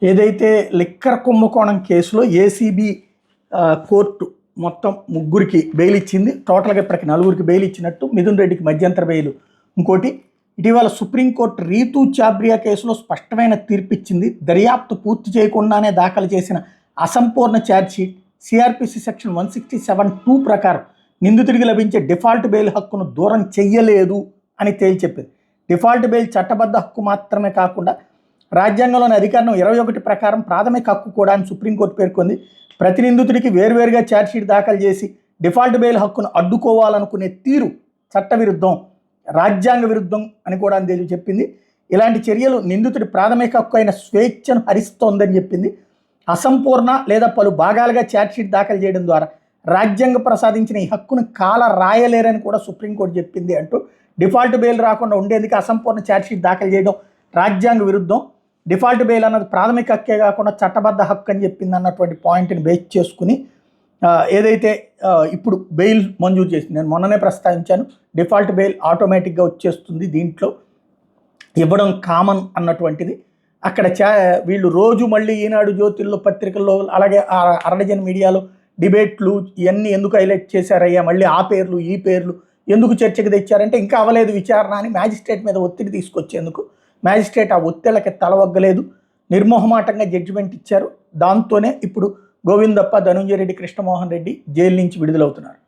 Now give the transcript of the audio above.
ఏదైతే లిక్కర్ కుంభకోణం కేసులో ఏసీబీ కోర్టు మొత్తం ముగ్గురికి బెయిల్ ఇచ్చింది. టోటల్గా ఇప్పటికి నలుగురికి బెయిల్ ఇచ్చినట్టు, మిథున్ రెడ్డికి మధ్యంతర బెయిల్. ఇంకోటి, ఇటీవల సుప్రీంకోర్టు రీతూ చాబ్రియా కేసులో స్పష్టమైన తీర్పు ఇచ్చింది. దర్యాప్తు పూర్తి చేయకుండానే దాఖలు చేసిన అసంపూర్ణ ఛార్జ్షీట్ సిఆర్పిసి సెక్షన్ 167(2) ప్రకారం నిందితుడికి లభించే డిఫాల్ట్ బెయిల్ హక్కును దూరం చెయ్యలేదు అని తేల్చెప్పింది. డిఫాల్ట్ బెయిల్ చట్టబద్ధ హక్కు మాత్రమే కాకుండా రాజ్యాంగంలోని అధికరణం 21 ప్రకారం ప్రాథమిక హక్కు కూడా అని సుప్రీంకోర్టు పేర్కొంది. ప్రతి నిందితుడికి వేర్వేరుగా ఛార్జ్షీట్ దాఖలు చేసి డిఫాల్ట్ బెయిల్ హక్కును అడ్డుకోవాలనుకునే తీరు చట్టవిరుద్ధం, రాజ్యాంగ విరుద్ధం అని కూడా అని చెప్పింది. ఇలాంటి చర్యలు నిందితుడి ప్రాథమిక హక్కు అయిన స్వేచ్ఛను హరిస్తోందని చెప్పింది. అసంపూర్ణ లేదా పలు భాగాలుగా ఛార్జ్షీట్ దాఖలు చేయడం ద్వారా రాజ్యాంగం ప్రసాదించిన ఈ హక్కును కాల రాయలేరని కూడా సుప్రీంకోర్టు చెప్పింది అంటూ, డిఫాల్ట్ బెయిల్ రాకుండా ఉండేందుకు అసంపూర్ణ ఛార్జ్షీట్ దాఖలు చేయడం రాజ్యాంగ విరుద్ధం, డిఫాల్ట్ బెయిల్ అన్నది ప్రాథమిక హక్కే కాకుండా చట్టబద్ధ హక్కు అని చెప్పింది అన్నటువంటి పాయింట్ని బేస్ చేసుకుని ఏదైతే ఇప్పుడు బెయిల్ మంజూరు చేసింది. నేను మొన్ననే ప్రస్తావించాను, డిఫాల్ట్ బెయిల్ ఆటోమేటిక్గా వచ్చేస్తుంది, దీంట్లో ఇవ్వడం కామన్ అన్నటువంటిది. అక్కడ వీళ్ళు రోజు మళ్ళీ ఈనాడు, జ్యోతిల్లో, పత్రికల్లో, అలాగే అరడజన్ మీడియాలో డిబేట్లు ఇవన్నీ ఎందుకు హైలైట్ చేశారయ్యా, మళ్ళీ ఆ పేర్లు ఈ పేర్లు ఎందుకు చర్చకు తెచ్చారంటే ఇంకా అవ్వలేదు విచారణ అని మ్యాజిస్ట్రేట్ మీద ఒత్తిడి తీసుకొచ్చేందుకు మ్యాజిస్ట్రేట్ ఆ ఒత్తిళ్లకి తలవగ్గలేదు, నిర్మోహమాటంగా జడ్జిమెంట్ ఇచ్చారు. దాంతోనే ఇప్పుడు గోవిందప్ప, ధనుంజయ రెడ్డి, కృష్ణమోహన్ రెడ్డి జైలు నుంచి విడుదలవుతున్నారు.